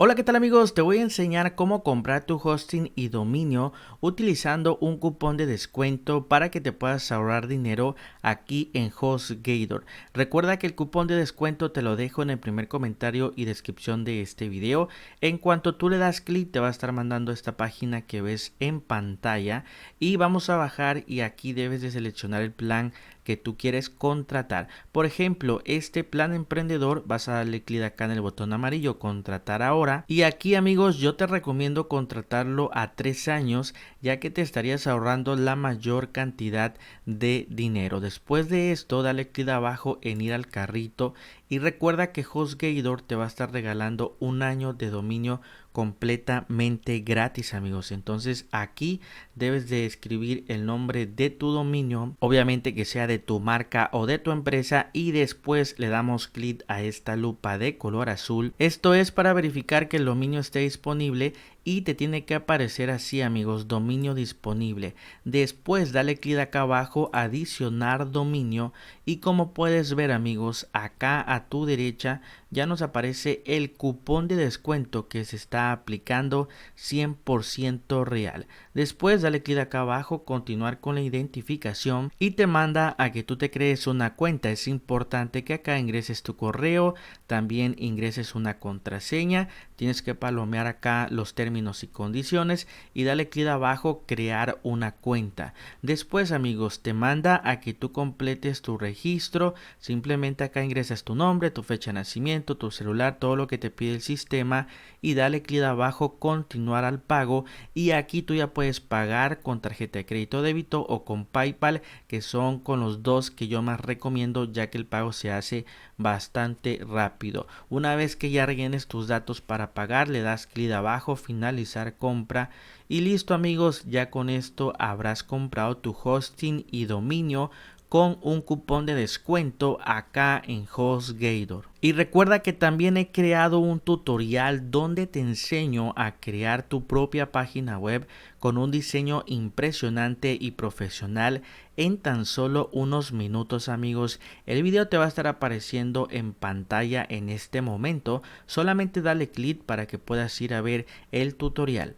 Hola, ¿qué tal amigos? Te voy a enseñar cómo comprar tu hosting y dominio utilizando un cupón de descuento para que te puedas ahorrar dinero aquí en HostGator. Recuerda que el cupón de descuento te lo dejo en el primer comentario y descripción de este video. En cuanto tú le das clic te va a estar mandando esta página que ves en pantalla y vamos a bajar y aquí debes de seleccionar el plan que tú quieres contratar. Por ejemplo, este plan emprendedor, vas a darle clic acá en el botón amarillo, contratar ahora. Y aquí amigos, yo te recomiendo contratarlo a 3 años, ya que te estarías ahorrando la mayor cantidad de dinero. Después de esto, dale clic abajo en ir al carrito y recuerda que HostGator te va a estar regalando un año de dominio completamente gratis amigos. Entonces aquí debes de escribir el nombre de tu dominio, obviamente que sea de tu marca o de tu empresa, y después le damos clic a esta lupa de color azul. Esto es para verificar que el dominio esté disponible y te tiene que aparecer así amigos, dominio disponible. Después dale clic acá abajo, adicionar dominio, y como puedes ver amigos, acá a tu derecha ya nos aparece el cupón de descuento que se está aplicando 100% real. Después dale clic acá abajo, continuar con la identificación, y te manda a que tú te crees una cuenta. Es importante que acá ingreses tu correo, también ingreses una contraseña, tienes que palomear acá los términos y condiciones y dale clic abajo, crear una cuenta. Después amigos, te manda a que tú completes tu registro. Simplemente acá ingresas tu nombre, tu fecha de nacimiento, tu celular, todo lo que te pide el sistema, y dale clic abajo, continuar al pago, y aquí tú ya puedes pagar con tarjeta de crédito o débito o con PayPal, que son con los dos que yo más recomiendo, ya que el pago se hace bastante rápido. Una vez que ya rellenes tus datos para pagar, le das clic abajo, finalizar compra, y listo amigos, ya con esto habrás comprado tu hosting y dominio con un cupón de descuento acá en HostGator. Y recuerda que también he creado un tutorial donde te enseño a crear tu propia página web con un diseño impresionante y profesional en tan solo unos minutos amigos. El video te va a estar apareciendo en pantalla en este momento, solamente dale clic para que puedas ir a ver el tutorial.